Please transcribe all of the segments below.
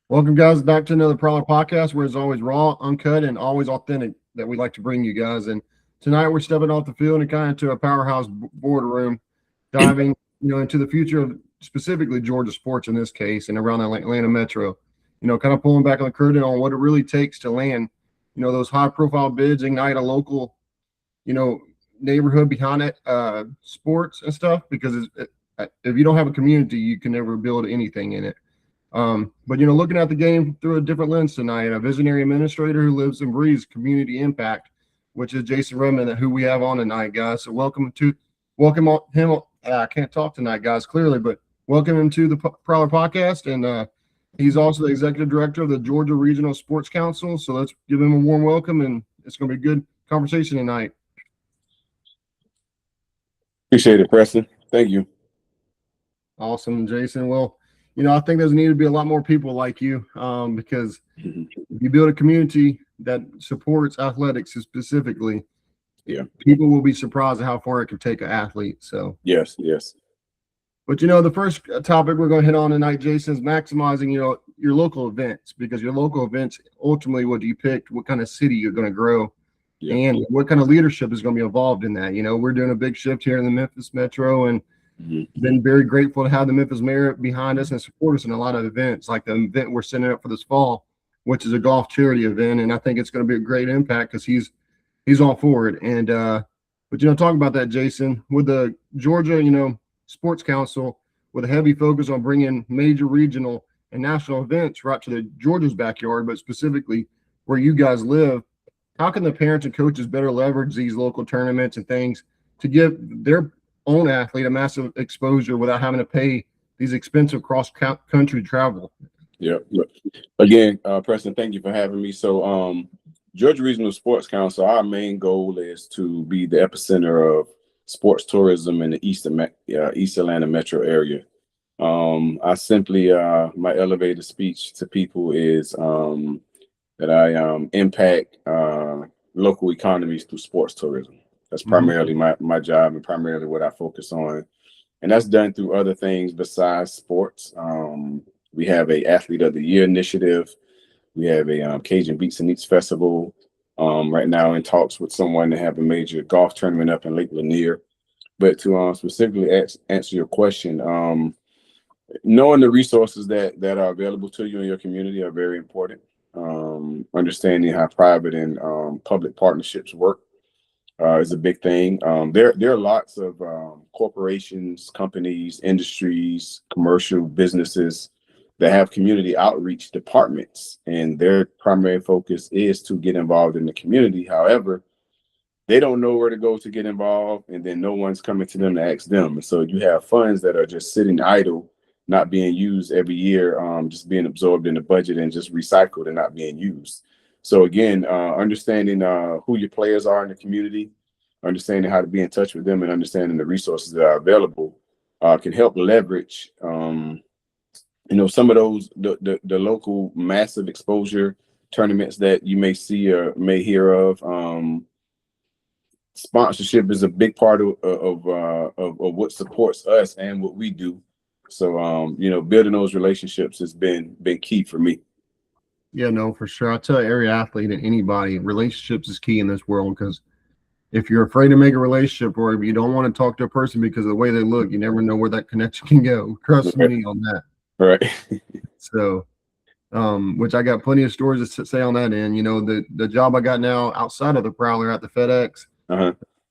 Welcome, guys, back to another Prowler podcast where it's always raw, uncut, and always authentic that we like to bring you guys. And tonight we're stepping off the field and kind of into a powerhouse boardroom, diving into the future of specifically Georgia sports in this case and around the Atlanta metro. Kind of pulling back on the curtain on what it really takes to land, those high-profile bids, ignite a local, neighborhood behind it, sports and stuff. Because if you don't have a community, you can never build anything in it. But looking at the game through a different lens tonight, a visionary administrator who lives and breathes community impact, which is Jason Redman, who we have on tonight, guys. So welcome him. I can't talk tonight, guys, clearly, but welcome him to the Prowler podcast. And he's also the executive director of the Georgia Regional Sports Council. So let's give him a warm welcome, and it's going to be a good conversation tonight. Appreciate it, Preston. Thank you. Awesome, Jason. Well, I think there's need to be a lot more people like you, because if you build a community that supports athletics specifically, people will be surprised at how far it can take an athlete. So yes. But the first topic we're going to hit on tonight, Jason, is maximizing your local events, because your local events ultimately will depict what kind of city you're going to grow and what kind of leadership is going to be involved in that. We're doing a big shift here in the Memphis metro, and been very grateful to have the Memphis mayor behind us and support us in a lot of events, like the event we're setting up for this fall, which is a golf charity event. And I think it's going to be a great impact because he's all for it. And but talking about that, Jason, with the Georgia Sports Council, with a heavy focus on bringing major regional and national events right to the Georgia's backyard, but specifically where you guys live, how can the parents and coaches better leverage these local tournaments and things to give their own athlete a massive exposure without having to pay these expensive cross-country travel? Yeah. Again, Preston, thank you for having me. So Georgia Regional Sports Council, our main goal is to be the epicenter of sports tourism in the East Atlanta metro area. I simply, my elevator speech to people is that I impact local economies through sports tourism. That's primarily my job and primarily what I focus on. And that's done through other things besides sports. We have a Athlete of the Year initiative. We have a Cajun Beats and Eats Festival. Right now in talks with someone to have a major golf tournament up in Lake Lanier. But to specifically answer your question, knowing the resources that are available to you in your community are very important. Understanding how private and public partnerships work is a big thing. There are lots of corporations, companies, industries, commercial businesses that have community outreach departments, and their primary focus is to get involved in the community. However, they don't know where to go to get involved, and then no one's coming to them to ask them. And so you have funds that are just sitting idle, not being used every year, just being absorbed in the budget and just recycled and not being used. So again, understanding who your players are in the community, understanding how to be in touch with them, and understanding the resources that are available can help leverage, some of those the local massive exposure tournaments that you may see or may hear of. Sponsorship is a big part of what supports us and what we do. So building those relationships has been key for me. Yeah, no, for sure. I tell every athlete and anybody, relationships is key in this world, because if you're afraid to make a relationship, or if you don't want to talk to a person because of the way they look, you never know where that connection can go. Trust me on that. Right. So, which I got plenty of stories to say on that end. The job I got now outside of the Prowler at the FedEx,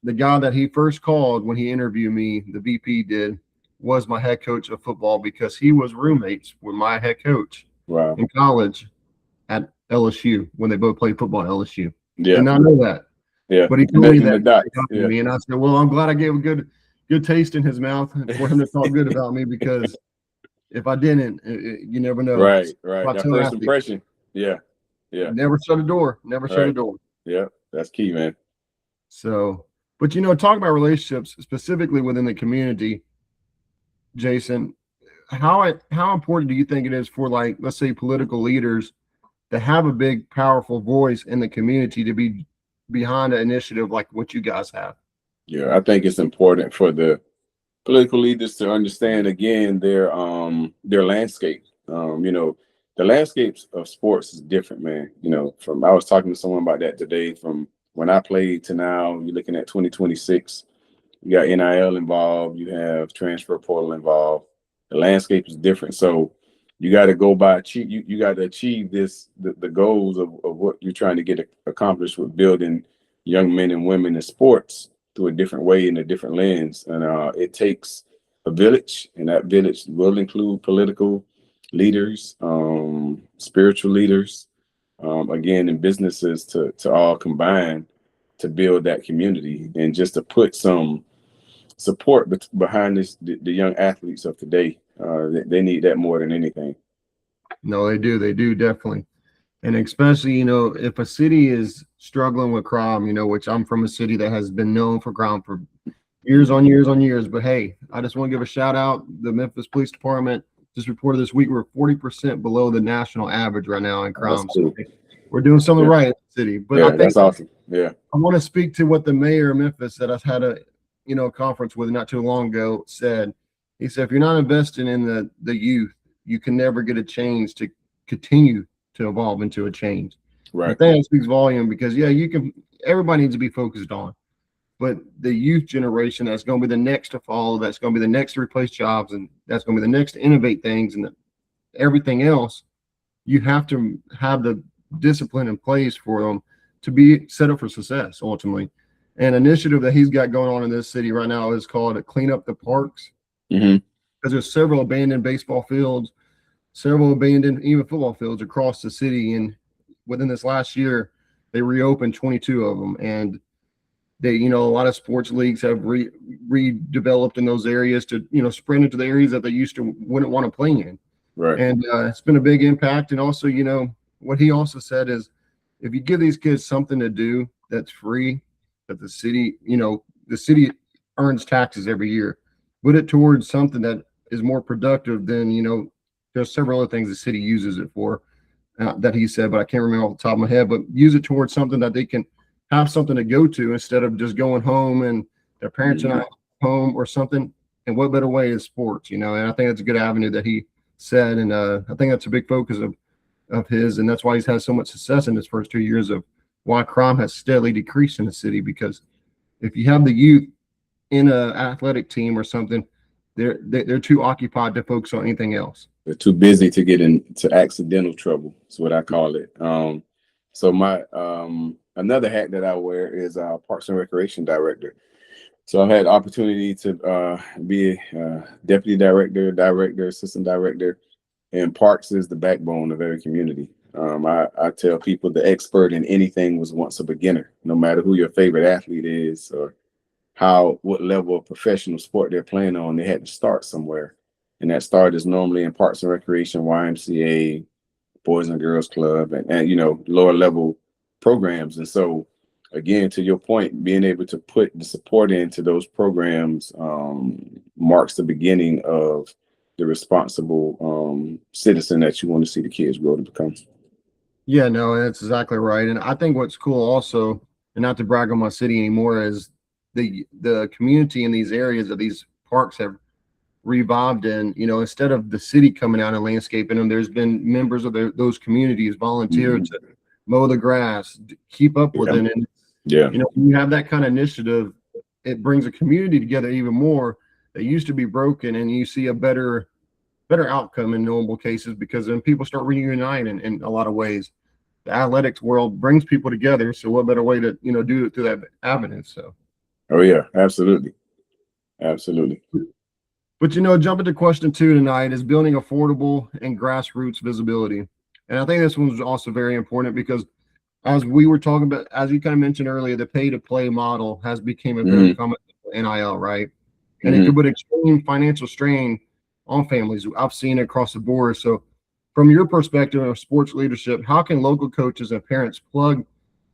the guy that he first called when he interviewed me, the VP did, was my head coach of football, because he was roommates with my head coach in college at LSU when they both played football at LSU. Yeah. Did not know that. Yeah. But he told me that. Me, and I said, well, I'm glad I gave a good taste in his mouth for him to talk good about me, because if I didn't, you never know. Right. That first impression. Yeah. Never shut a door. Shut a door. Yeah, that's key, man. So, but talk about relationships specifically within the community, Jason. How important do you think it is for, like, let's say, political leaders to have a big, powerful voice in the community to be behind an initiative like what you guys have? Yeah, I think it's important for the political leaders to understand, again, their landscape. the landscapes of sports is different, man. You know, from I was talking to someone about that today. From when I played to now, you're looking at 2026. You got NIL involved. You have transfer portal involved. The landscape is different. So you got to go by you got to achieve the goals of what you're trying to get accomplished with building young men and women in sports through a different way in a different lens. And it takes a village, and that village will include political leaders, spiritual leaders, again, and businesses to all combine to build that community and just to put some support behind the young athletes of today. They need that more than anything. No, they do definitely. And especially, you know, if a city is struggling with crime, you know, which I'm from a city that has been known for crime for years on years on years. But hey, I just want to give a shout out. The Memphis Police Department just reported this week we're 40% below the national average right now in crime. Cool. So we're doing something right in the city. But yeah, I think that's awesome. Yeah. I want to speak to what the mayor of Memphis that I had a conference with not too long ago said. He said, if you're not investing in the youth, you can never get a change to continue to evolve into a change. Right. I think that speaks volume because everybody needs to be focused on, but the youth generation that's going to be the next to follow, that's going to be the next to replace jobs, and that's going to be the next to innovate things and everything else. You have to have the discipline in place for them to be set up for success ultimately. An initiative that he's got going on in this city right now is called Clean Up the Parks. Mm-hmm. Because there's several abandoned baseball fields, several abandoned even football fields across the city. And within this last year, they reopened 22 of them. And they, a lot of sports leagues have redeveloped in those areas to, sprint into the areas that they wouldn't want to play in. Right. And it's been a big impact. And also, what he also said is if you give these kids something to do that's free, that the city earns taxes every year, put it towards something that is more productive than, there's several other things the city uses it for that he said, but I can't remember off the top of my head, but use it towards something that they can have something to go to instead of just going home and their parents are not home or something. And what better way is sports, and I think that's a good avenue that he said. And I think that's a big focus of his. And that's why he's had so much success in his first 2 years of why crime has steadily decreased in the city, because if you have the youth in an athletic team or something, they're too occupied to focus on anything else. They're too busy to get into accidental trouble. That's what I call it. So my another hat that I wear is Parks and Recreation Director. So I've had the opportunity to be a deputy director, assistant director, and Parks is the backbone of every community. I tell people the expert in anything was once a beginner, no matter who your favorite athlete is or what level of professional sport they're playing on. They had to start somewhere. And that start is normally in Parks and Recreation, YMCA, Boys and Girls Club, and lower level programs. And so, again, to your point, being able to put the support into those programs marks the beginning of the responsible citizen that you want to see the kids grow to become. Yeah, no, that's exactly right. And I think what's cool also, and not to brag on my city anymore, is the community in these areas of these parks have revived. And instead of the city coming out and landscaping them, there's been members of those communities volunteer to mow the grass, keep up with it. And when you have that kind of initiative, it brings a community together even more that used to be broken, and you see a better outcome in normal cases, because then people start reuniting in a lot of ways. The athletics world brings people together, so what better way to do it through that avenue? So oh yeah, absolutely. But jumping to question 2 tonight is building affordable and grassroots visibility. And I think this one's also very important because as we were talking about, as you kind of mentioned earlier, the pay to play model has become a very common NIL, right? And it could put extreme financial strain on families. I've seen it across the board. So from your perspective of sports leadership, how can local coaches and parents plug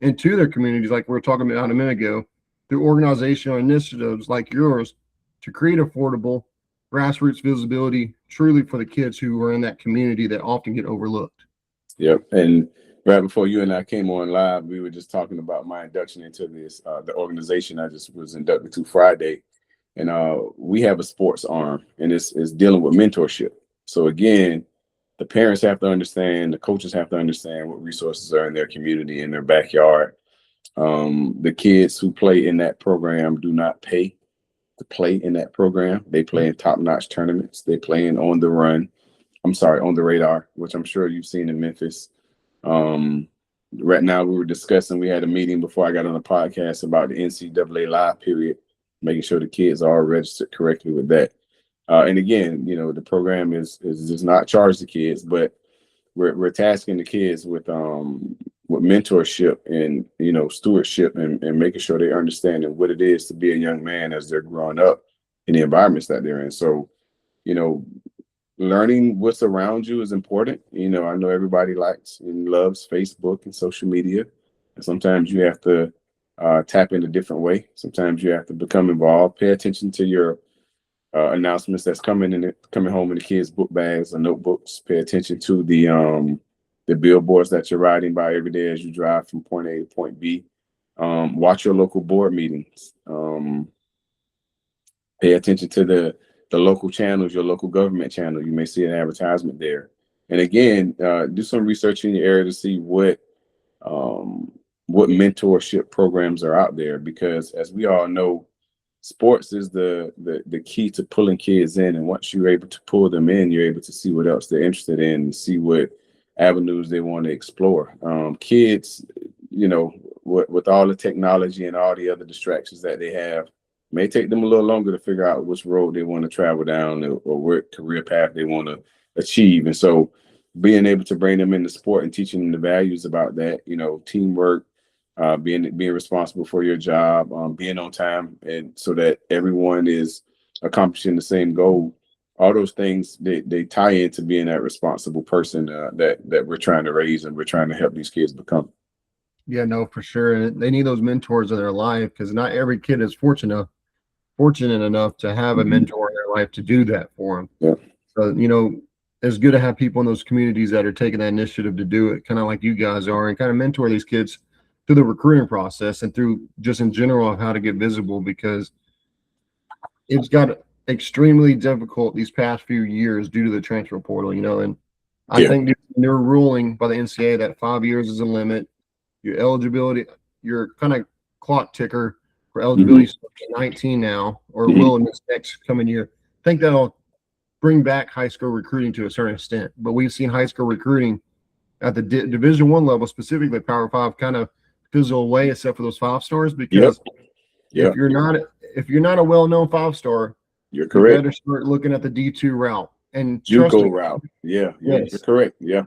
into their communities, like we were talking about a minute ago, through organizational initiatives like yours to create affordable grassroots visibility truly for the kids who are in that community that often get overlooked? Yep. And right before you and I came on live, we were just talking about my induction into this, the organization I just was inducted to Friday. And we have a sports arm, and it's dealing with mentorship. So again, the parents have to understand, the coaches have to understand what resources are in their community, in their backyard. The kids who play in that program do not pay to play in that program. They play in top-notch tournaments. They play in on the radar, which I'm sure you've seen in Memphis. Right now we had a meeting before I got on the podcast about the NCAA live period, making sure the kids are registered correctly with that. And again, the program is does not charge the kids, but we're tasking the kids with mentorship and stewardship and making sure they understand what it is to be a young man as they're growing up in the environments that they're in. So, learning what's around you is important. I know everybody likes and loves Facebook and social media, and sometimes you have to tap in a different way. Sometimes you have to become involved. Pay attention to your announcements that's coming home in the kids' book bags or notebooks. Pay attention to the billboards that you're riding by every day as you drive from point A to point B. Watch your local board meetings. Pay attention to the local channels, your local government channel. You may see an advertisement there. And again, do some research in your area to see what mentorship programs are out there, because as we all know, sports is the key to pulling kids in. And once you're able to pull them in, you're able to see what else they're interested in and see what avenues they want to explore. Kids, with all the technology and all the other distractions that they have, may take them a little longer to figure out which road they want to travel down or what career path they want to achieve. And so being able to bring them into sport and teaching them the values about that, teamwork, being responsible for your job, being on time, and so that everyone is accomplishing the same goal. All those things, they tie into being that responsible person that we're trying to raise and we're trying to help these kids become. Yeah, no, for sure. And they need those mentors in their life, because not every kid is fortunate enough to have a mentor in their life to do that for them. Yeah. So, it's good to have people in those communities that are taking that initiative to do it, kind of like you guys are, and kind of mentor these kids through the recruiting process and through just in general of how to get visible, because it's got extremely difficult these past few years due to the transfer portal, and I think they're ruling by the NCAA that 5 years is a limit. Your eligibility, your kind of clock ticker for eligibility is 19 now, or will in this next coming year. I think that'll bring back high school recruiting to a certain extent, but we've seen high school recruiting at the Division I level, specifically Power 5, kind of fizzle away, except for those 5-stars, because if you're not a well-known 5-star, you're correct. You better start looking at the D2 route and JUCO route. Yeah, yes. You're correct. Yeah.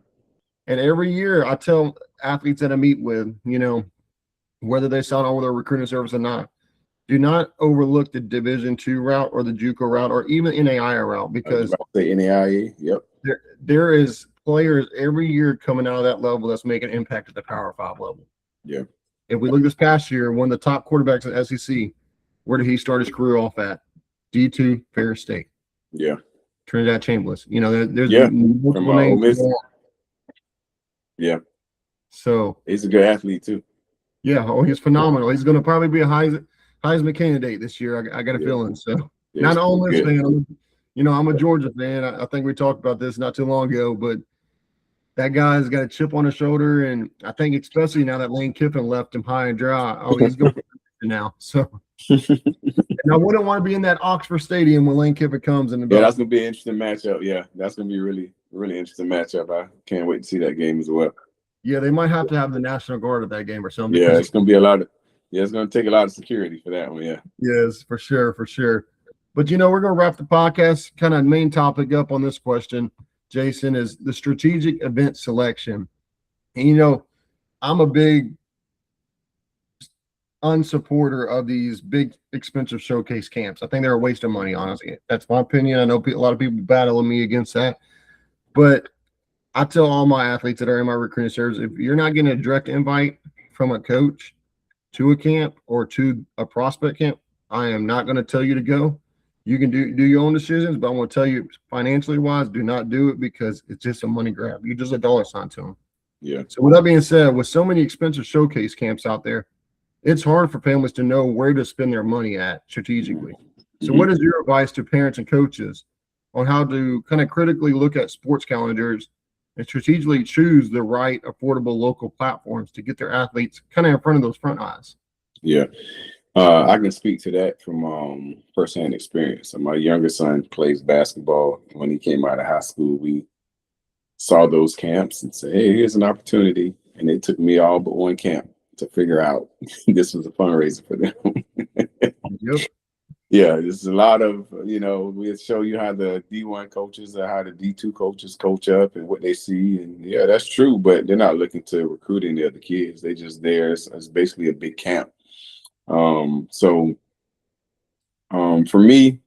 And every year I tell athletes that I meet with, whether they sign on with our recruiting service or not, do not overlook the Division II route or the JUCO route or even NAIA route, because the NAIA, there is players every year coming out of that level that's making an impact at the Power 5 level. Yeah. If we look this past year, one of the top quarterbacks in the SEC, where did he start his career off at? D2 Ferris State. Yeah. Trinidad Chambliss. There's from Ole Miss. Yeah. So he's a good athlete too. Yeah. Oh, he's phenomenal. He's going to probably be a Heisman candidate this year. I got a feeling. So not an Ole Miss fan. I'm a Georgia fan. I think we talked about this not too long ago, but that guy's got a chip on his shoulder, and I think especially now that Lane Kiffin left him high and dry, he's going now. So, and I wouldn't want to be in that Oxford Stadium when Lane Kiffin comes in. That's going to be an interesting matchup. Yeah, that's going to be really, really interesting matchup. I can't wait to see that game as well. Yeah, they might have to have the National Guard at that game or something. Yeah, it's going to be a lot of. Yeah, it's going to take a lot of security for that one. Yeah. Yes, for sure, for sure. But we're going to wrap the podcast. Kind of main topic up on this question, Jason, is the strategic event selection. And I'm a big unsupporter of these big expensive showcase camps. I think they're a waste of money, honestly. That's my opinion. I know a lot of people battling me against that, but I tell all my athletes that are in my recruiting service, if you're not getting a direct invite from a coach to a camp or to a prospect camp, I am not going to tell you to go. You can do your own decisions, but I want to tell you, financially wise, do not do it, because it's just a money grab. You're just a dollar sign to them. Yeah. So with that being said, with so many expensive showcase camps out there, it's hard for families to know where to spend their money at strategically. So what is your advice to parents and coaches on how to kind of critically look at sports calendars and strategically choose the right affordable local platforms to get their athletes kind of in front of those front eyes. Yeah. I can speak to that from firsthand experience. So my younger son plays basketball. When he came out of high school, we saw those camps and said, hey, here's an opportunity. And it took me all but one camp to figure out this was a fundraiser for them. Yep. Yeah, there's a lot of, we'll show you how the D1 coaches or how the D2 coaches coach up and what they see. And yeah, that's true, but they're not looking to recruit any other kids. They just there. It's basically a big camp. For me,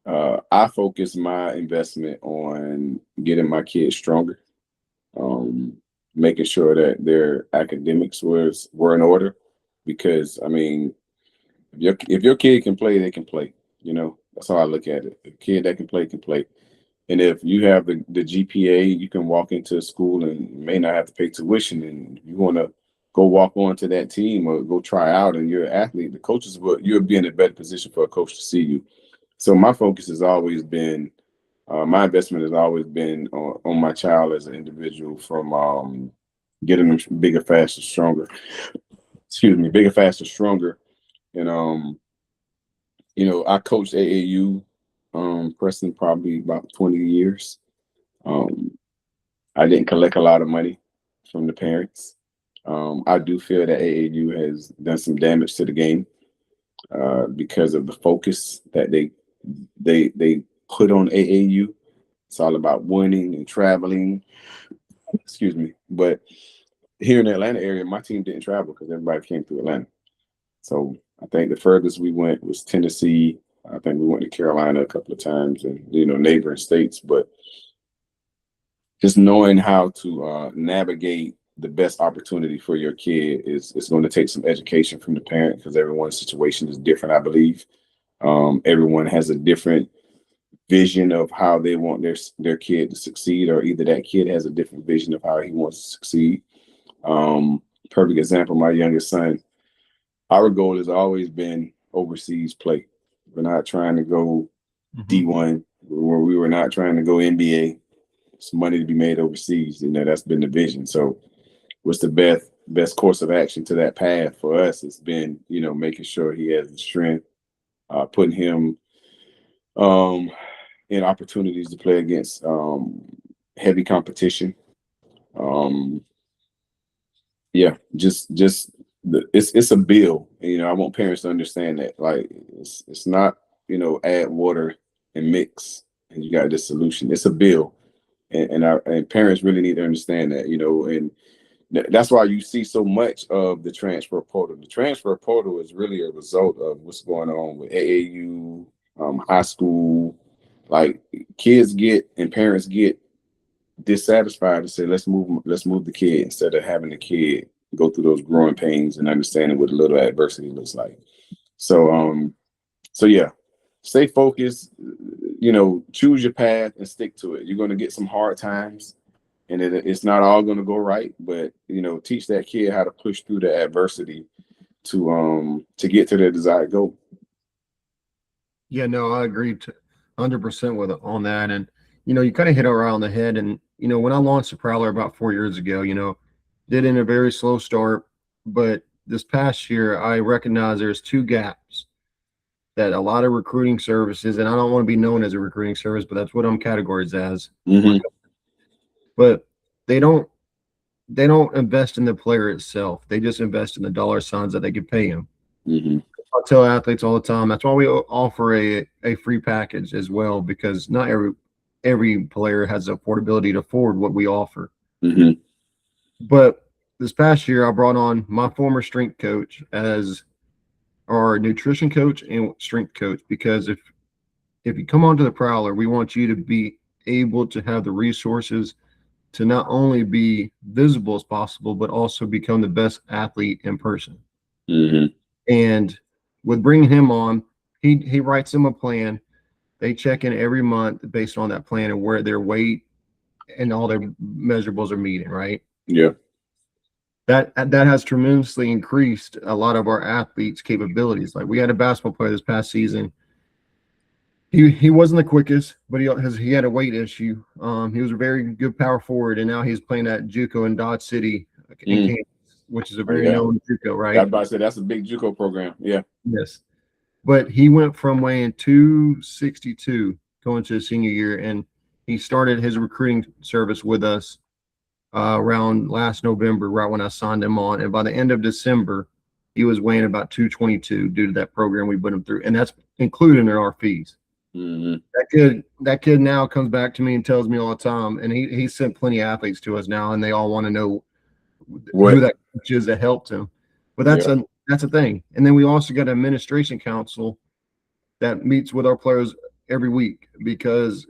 I focus my investment on getting my kids stronger, making sure that their academics were in order. Because I mean, if your kid can play, they can play. That's how I look at it. A kid that can play. And if you have the GPA, you can walk into a school and you may not have to pay tuition. And you want to go walk on to that team or go try out and you're an athlete, the coaches you'll be in a better position for a coach to see you. So my focus has always been, my investment has always been on my child as an individual, from getting them bigger, faster, stronger. Bigger, faster, stronger. And I coached AAU, Preston, probably about 20 years. I didn't collect a lot of money from the parents. I do feel that AAU has done some damage to the game because of the focus that they put on AAU. It's all about winning and traveling. Excuse me. But here in the Atlanta area, my team didn't travel because everybody came through Atlanta. So I think the furthest we went was Tennessee. I think we went to Carolina a couple of times and, neighboring states. But just knowing how to navigate the best opportunity for your kid is going to take some education from the parent, because everyone's situation is different, I believe. Everyone has a different vision of how they want their kid to succeed, or either that kid has a different vision of how he wants to succeed. Perfect example, my youngest son, our goal has always been overseas play. We're not trying to go D1, where we were not trying to go NBA. It's money to be made overseas. That's been the vision. So what's the best course of action to that path for us has been, making sure he has the strength, putting him in opportunities to play against heavy competition. It's a bill. I want parents to understand that. Like, it's not, add water and mix and you got this solution. It's a bill. And parents really need to understand that, and that's why you see so much of the transfer portal. The transfer portal is really a result of what's going on with AAU, high school. Like, kids get and parents get dissatisfied to say, let's move the kid, instead of having the kid go through those growing pains and understanding what a little adversity looks like. So yeah, stay focused, choose your path and stick to it. You're going to get some hard times and it's not all going to go right, but, teach that kid how to push through the adversity to get to their desired goal. Yeah, no, I agree 100% with it on that. And, you kind of hit it right on the head. And, when I launched the Prowler about 4 years ago, did in a very slow start, but this past year, I recognize there's two gaps that a lot of recruiting services, and I don't want to be known as a recruiting service, but that's what I'm categorized as. But they don't invest in the player itself. They just invest in the dollar signs that they can pay him. I tell athletes all the time, that's why we offer a free package as well, because not every player has the affordability to afford what we offer. But this past year, I brought on my former strength coach as our nutrition coach and strength coach, because if you come onto the Prowler, we want you to be able to have the resources to not only be visible as possible, but also become the best athlete in person. And with bringing him on, he writes them a plan. They check in every month based on that plan and where their weight and all their measurables are meeting, right? Yeah. That has tremendously increased a lot of our athletes' capabilities. Like, we had a basketball player this past season. He wasn't the quickest, but he had a weight issue. He was a very good power forward, and now he's playing at JUCO in Dodge City, in Kansas, which is a very known JUCO, right? I was about to say that's a big JUCO program. Yeah. Yes. But he went from weighing 262 going to his senior year, and he started his recruiting service with us around last November, right when I signed him on. And by the end of December, he was weighing about 222 due to that program we put him through, and that's including our fees. Mm-hmm. That kid now comes back to me and tells me all the time, and he sent plenty of athletes to us now, and they all want to know who that coach is that helped him. But that's a thing. And then we also got an administration council that meets with our players every week, because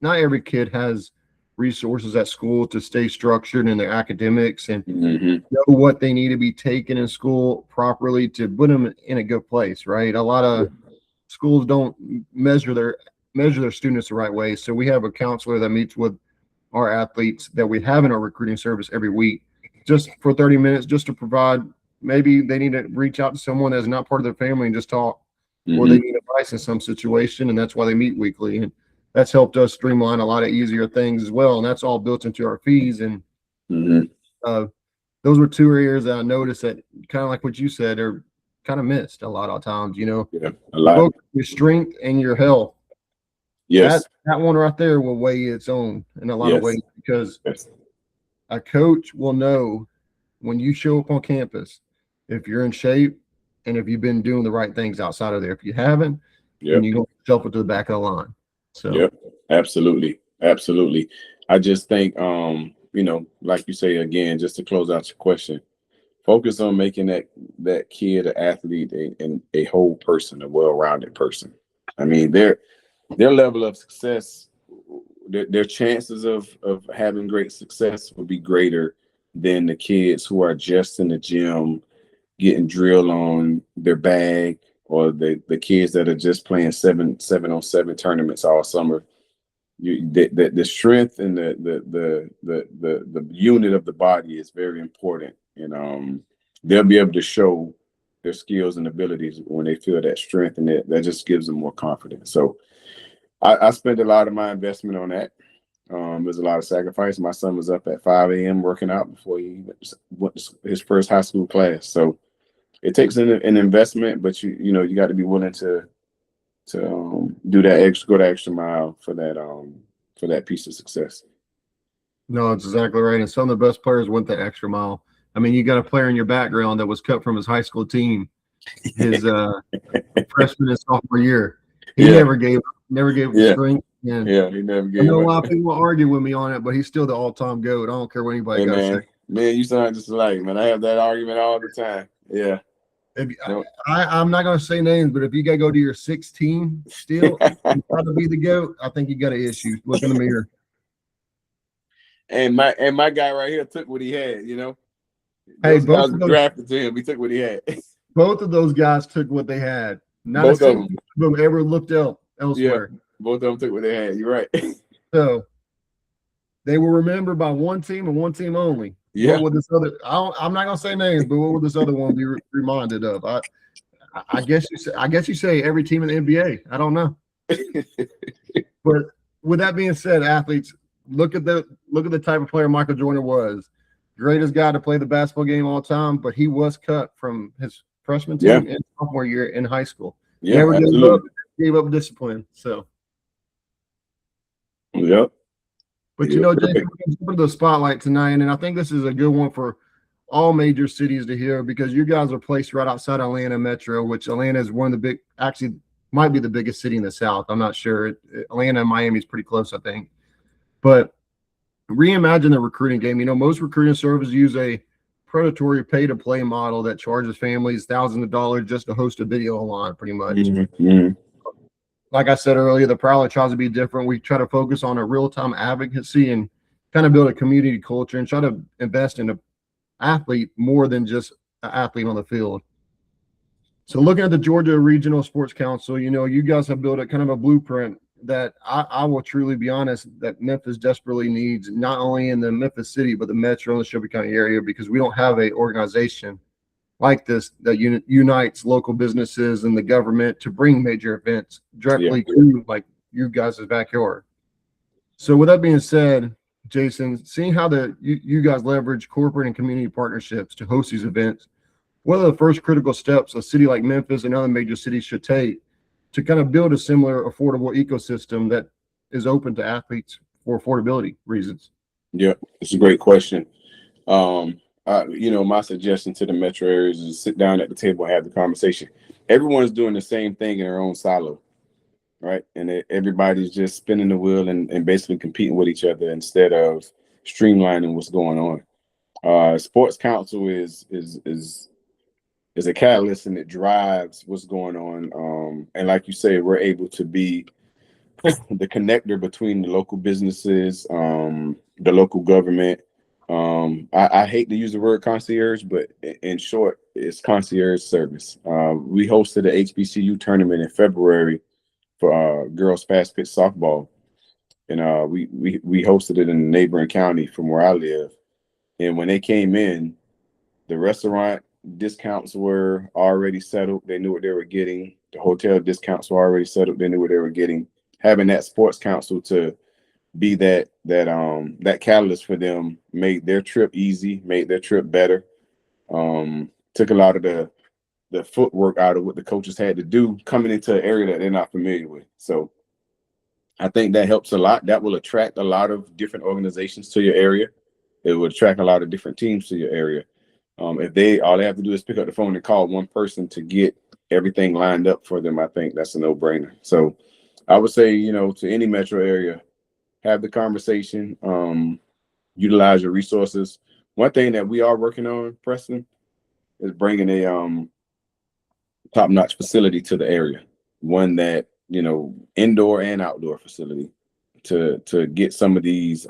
not every kid has resources at school to stay structured in their academics and know what they need to be taken in school properly to put them in a good place, right? A lot of schools don't measure their students the right way. So we have a counselor that meets with our athletes that we have in our recruiting service every week, just for 30 minutes, just to provide, maybe they need to reach out to someone that's not part of their family and just talk, or they need advice in some situation, and that's why they meet weekly. And that's helped us streamline a lot of easier things as well. And that's all built into our fees. And those were two areas that I noticed that, kind of like what you said, are kind of missed a lot of times, a lot. Your strength and your health. Yes. That one right there will weigh its own in a lot of ways, because a coach will know when you show up on campus if you're in shape and if you've been doing the right things outside of there. If you haven't, then you go shuffle to the back of the line. So absolutely. I just think like you say, again, just to close out your question, focus on making that kid an athlete and a whole person, a well-rounded person. I mean, their level of success, their chances of having great success will be greater than the kids who are just in the gym getting drilled on their bag, or the kids that are just playing 7-on-7 tournaments all summer. The strength and the unit of the body is very important, and they'll be able to show their skills and abilities when they feel that strength, and that just gives them more confidence. So I spent a lot of my investment on that. There's a lot of sacrifice. My son was up at 5 a.m. working out before he went to his first high school class. So it takes an investment, but you got to be willing to do that go the extra mile for that piece of success. No, it's exactly right. And some of the best players went that extra mile. I mean, you got a player in your background that was cut from his high school team his freshman and sophomore year. He never gave up the strength. And he never gave up. I know a lot of people argue with me on it, but he's still the all-time GOAT. I don't care what anybody got to say. Man, you sound just alike, man. I have that argument all the time. Yeah. I'm not going to say names, but if you got to go to your 16 still and try to be the GOAT, I think you got an issue. Look in the mirror. And my guy right here took what he had, Hey, both drafted to him. He took what he had. Both of those guys took what they had. Not both a single of them ever looked elsewhere. Yeah, both of them took what they had. You're right. So they were remembered by one team and one team only. Yeah. What would this other? I'm not gonna say names, but what would this other one be reminded of? I guess you say every team in the NBA. I don't know. But with that being said, athletes, look at the type of player Michael Jordan was. Greatest guy to play the basketball game all time, but he was cut from his freshman team and sophomore year in high school. Yeah, never gave up discipline. So. Yep. But James, we're going to jump into the spotlight tonight, and I think this is a good one for all major cities to hear, because you guys are placed right outside Atlanta Metro, which Atlanta is one of the actually might be the biggest city in the South. I'm not sure. Atlanta and Miami is pretty close, I think. But reimagine the recruiting game. Most recruiting services use a predatory pay-to-play model that charges families thousands of dollars just to host a video online, pretty much. Mm-hmm. Like I said earlier, the Prowler tries to be different. We try to focus on a real-time advocacy and kind of build a community culture and try to invest in an athlete more than just an athlete on the field. So looking at the Georgia Regional Sports Council, you guys have built a kind of a blueprint that I will truly be honest that Memphis desperately needs, not only in the Memphis city, but the Metro and the Shelby County area, because we don't have an organization like this that unites local businesses and the government to bring major events directly to like you guys' backyard. So with that being said, Jason, seeing how you guys leverage corporate and community partnerships to host these events, what are the first critical steps a city like Memphis and other major cities should take to kind of build a similar affordable ecosystem that is open to athletes for affordability reasons? Yeah, it's a great question. My suggestion to the metro areas is sit down at the table and have the conversation. Everyone's doing the same thing in their own silo, right? And everybody's just spinning the wheel and basically competing with each other instead of streamlining what's going on. Sports Council is a catalyst and it drives what's going on. And like you say, we're able to be the connector between the local businesses, the local government. I hate to use the word concierge, but in short, it's concierge service. We hosted a HBCU tournament in February for girls fast pitch softball, and we hosted it in a neighboring county from where I live. And when they came in, the restaurant discounts were already settled. They knew what they were getting. The hotel discounts were already settled. They knew what they were getting. Having that sports council to be that catalyst for them made their trip easy, made their trip better. Took a lot of the footwork out of what the coaches had to do coming into an area that they're not familiar with. So I think that helps a lot. That will attract a lot of different organizations to your area. It will attract a lot of different teams to your area. If all they have to do is pick up the phone and call one person to get everything lined up for them, I think that's a no-brainer. So I would say, to any metro area, have the conversation, utilize your resources. One thing that we are working on, Preston, is bringing a top-notch facility to the area. One that, indoor and outdoor facility to get some of these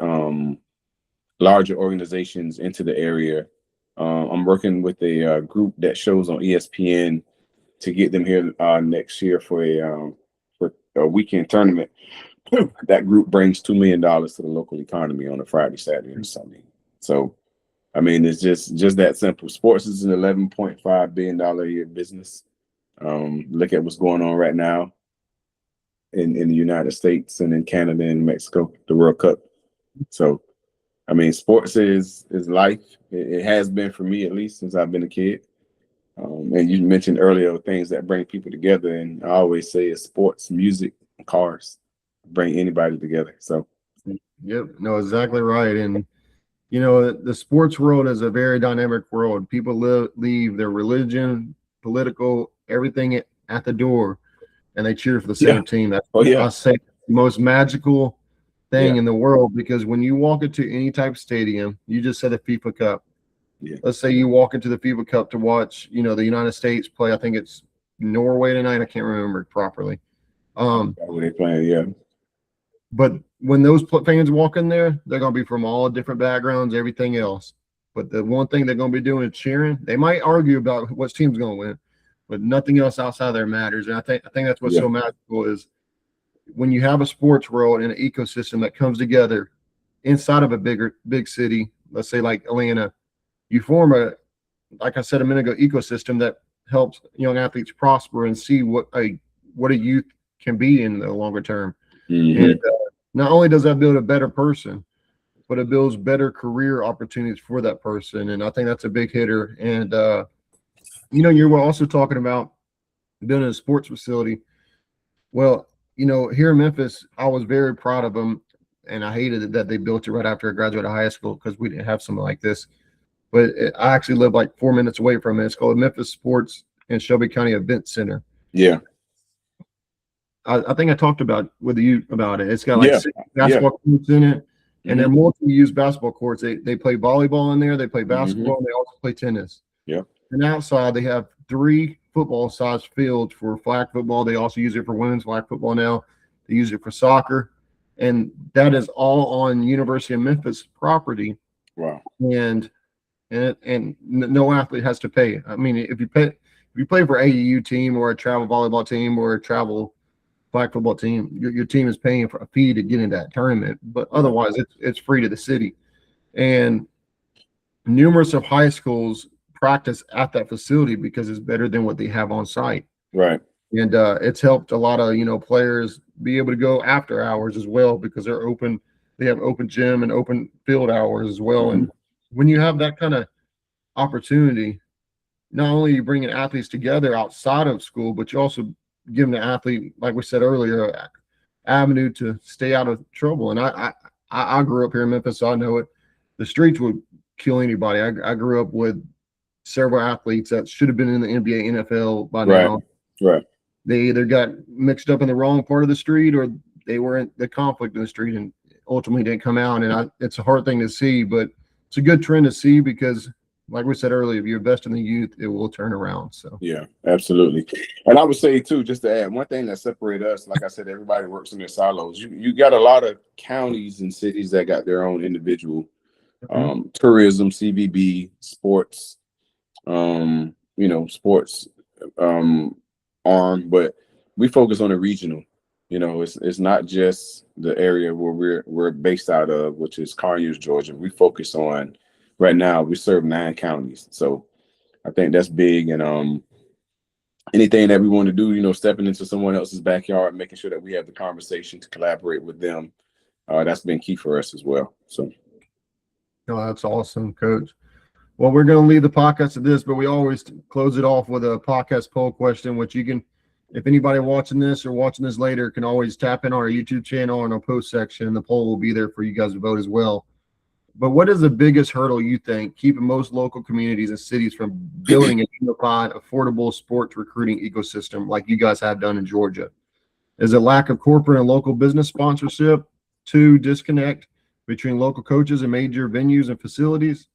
larger organizations into the area. I'm working with a group that shows on ESPN to get them here next year for a weekend tournament. That group brings $2 million to the local economy on a Friday, Saturday, and Sunday. So, I mean, it's just that simple. Sports is an $11.5 billion a year business. Look at what's going on right now in the United States and in Canada and Mexico, the World Cup. So, I mean, sports is life. It has been for me, at least, since I've been a kid. And you mentioned earlier things that bring people together. And I always say it's sports, music, and cars. Bring anybody together. So, yep, no, exactly right. And the sports world is a very dynamic world. People leave their religion, political, everything at the door, and they cheer for the same team. That's I say the most magical thing in the world, because when you walk into any type of stadium, you just said the FIFA Cup. Yeah. Let's say you walk into the FIFA Cup to watch, the United States play. I think it's Norway tonight. I can't remember properly. When they playing, yeah. But when those fans walk in there, they're going to be from all different backgrounds, everything else. But the one thing they're going to be doing is cheering. They might argue about what team's going to win, but nothing else outside there matters. And I think that's what's so magical is when you have a sports world and an ecosystem that comes together inside of a big city, let's say like Atlanta, you form like I said a minute ago, ecosystem that helps young athletes prosper and see what a youth can be in the longer term. Mm-hmm. And not only does that build a better person, but it builds better career opportunities for that person. And I think that's a big hitter. And, you were also talking about building a sports facility. Well, here in Memphis, I was very proud of them. And I hated it that they built it right after I graduated high school because we didn't have something like this. But I actually live like 4 minutes away from it. It's called Memphis Sports and Shelby County Event Center. Yeah. I think I talked with you about it. It's got like 6 basketball courts in it, and they're multi-use basketball courts. They play volleyball in there, they play basketball, and they also play tennis. Yeah. And outside they have 3 football-sized fields for flag football. They also use it for women's flag football now. They use it for soccer, and that is all on University of Memphis property. Wow. And no athlete has to pay. I mean, if you play for AAU team or a travel volleyball team or a travel flag football team, your team is paying for a fee to get in that tournament, but otherwise it's free to the city. And numerous of high schools practice at that facility because it's better than what they have on site. Right. And it's helped a lot of, players be able to go after hours as well because they're open. They have open gym and open field hours as well. Mm-hmm. And when you have that kind of opportunity, not only are you bringing athletes together outside of school, but you also give the athlete, like we said earlier, an avenue to stay out of trouble. And I grew up here in Memphis, so I know it. The streets would kill anybody. I grew up with several athletes that should have been in the NBA, NFL by now. Right. They either got mixed up in the wrong part of the street or they were in the conflict in the street and ultimately didn't come out. And it's a hard thing to see, but it's a good trend to see because, like we said earlier, if you invest in the youth, it will turn around. So yeah, absolutely. And I would say too, just to add one thing that separates us, like I said, everybody works in their silos. You got a lot of counties and cities that got their own individual tourism, CVB, sports, sports arm, but we focus on the regional. It's not just the area where we're based out of, which is Conyers, Georgia. We focus on right now. We serve 9 counties, so I think that's big. And anything that we want to do, stepping into someone else's backyard, making sure that we have the conversation to collaborate with them, that's been key for us as well. So, that's awesome, Coach. Well, we're going to leave the podcast at this, but we always close it off with a podcast poll question, which you can, if anybody watching this or watching this later, can always tap in on our YouTube channel or in our post section, and the poll will be there for you guys to vote as well. But what is the biggest hurdle you think keeping most local communities and cities from building a unified, affordable sports recruiting ecosystem like you guys have done in Georgia? Is it lack of corporate and local business sponsorship? 2, disconnect between local coaches and major venues and facilities?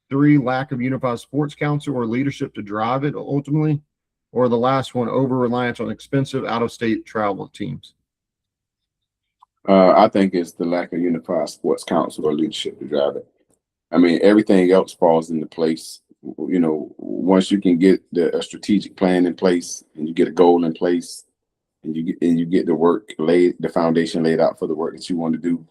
3, lack of unified sports council or leadership to drive it ultimately? Or the last one, over-reliance on expensive out-of-state travel teams? I think it's the lack of unified sports council or leadership to drive it. I mean, everything else falls into place. Once you can get a strategic plan in place and you get a goal in place and you get the work laid, the foundation laid out for the work that you want to do,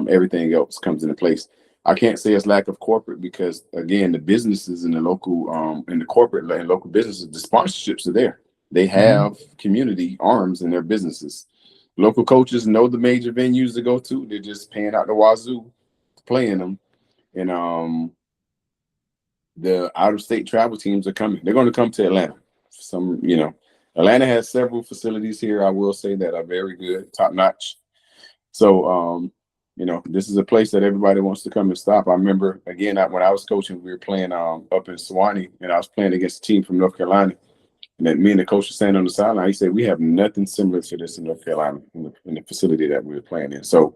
everything else comes into place. I can't say it's lack of corporate because, again, the businesses and the local and the corporate and local businesses, the sponsorships are there. They have community arms in their businesses. Local coaches know the major venues to go to. They're just paying out the wazoo, playing them. And the out-of-state travel teams are coming. They're going to come to Atlanta. Atlanta has several facilities here, I will say, that are very good, top-notch. So, this is a place that everybody wants to come and stop. I remember, again, when I was coaching, we were playing up in Sewanee, and I was playing against a team from North Carolina. And then me and the coach were standing on the sideline. He said, we have nothing similar to this in North Carolina in the facility that we were playing in. So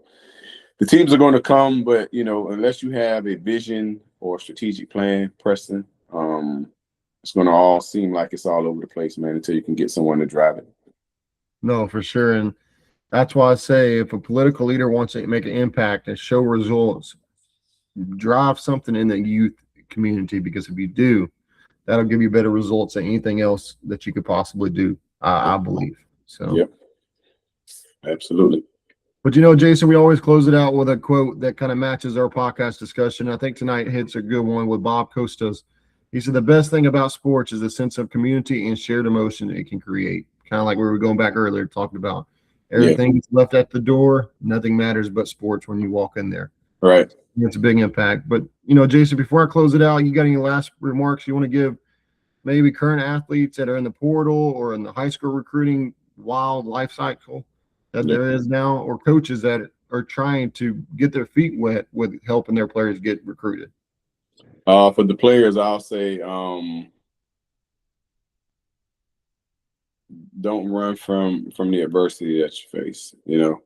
the teams are going to come, but, unless you have a vision or a strategic plan, Preston, it's going to all seem like it's all over the place, man, until you can get someone to drive it. No, for sure. And that's why I say if a political leader wants to make an impact and show results, drive something in the youth community, because if you do, that'll give you better results than anything else that you could possibly do, I believe. So, yep, absolutely. But, Jason, we always close it out with a quote that kind of matches our podcast discussion. I think tonight hits a good one with Bob Costas. He said, the best thing about sports is the sense of community and shared emotion it can create. Kind of like we were going back earlier talking about. Everything's left at the door. Nothing matters but sports when you walk in there. Right. It's a big impact. But, Jason, before I close it out, you got any last remarks you want to give maybe current athletes that are in the portal or in the high school recruiting wild life cycle that there is now, or coaches that are trying to get their feet wet with helping their players get recruited? For the players, I'll say don't run from the adversity that you face. A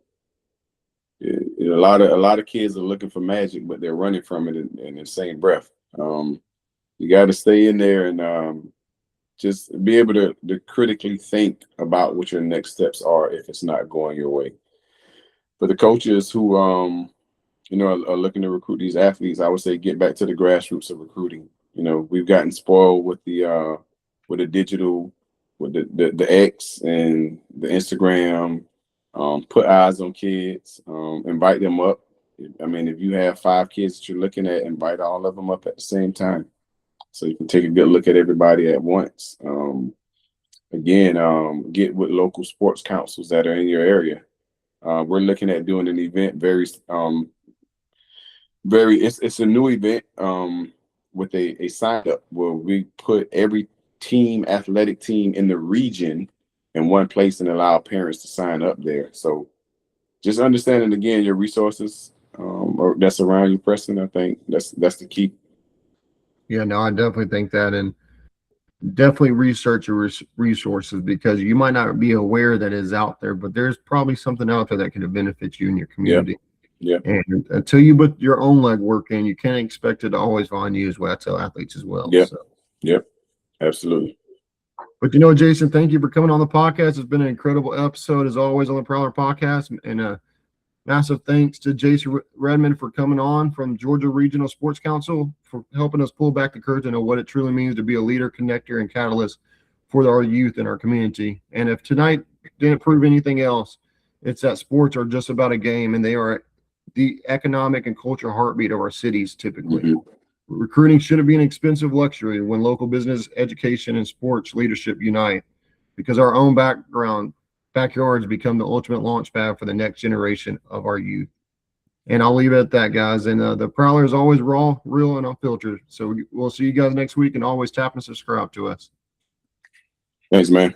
lot of kids are looking for magic, but they're running from it in the same breath. You got to stay in there and just be able to critically think about what your next steps are if it's not going your way. For the coaches who are looking to recruit these athletes, I would say get back to the grassroots of recruiting. We've gotten spoiled with the digital, with the X and the Instagram. Put eyes on kids, invite them up. I mean, if you have 5 kids that you're looking at, invite all of them up at the same time. so you can take a good look at everybody at once. Again, get with local sports councils that are in your area. We're looking at doing an event it's a new event with a sign up where we put every athletic team in the region in one place and allow parents to sign up there. So just understanding again your resources or that's around you, Preston. I think that's the key. Yeah, no, I definitely think that, and definitely research your resources, because you might not be aware that is out there, but there's probably something out there that can benefit you in your community. Yeah. And until you put your own legwork in, you can't expect it to always find you, is what I tell athletes as well. Yeah. So. Yep. Absolutely. But Jason, thank you for coming on the podcast. It's been an incredible episode as always on the Prowler Podcast, and massive thanks to Jason Redmond for coming on from Georgia Regional Sports Council, for helping us pull back the curtain on what it truly means to be a leader, connector, and catalyst for our youth in our community. And if tonight didn't prove anything else, it's that sports are just about a game, and they are the economic and cultural heartbeat of our cities typically. Mm-hmm. Recruiting shouldn't be an expensive luxury when local business, education, and sports leadership unite, because our own backyards become the ultimate launch pad for the next generation of our youth. And I'll leave it at that, guys. And the Prowler is always raw, real, and unfiltered. So we'll see you guys next week, and always tap and subscribe to us. Thanks, man.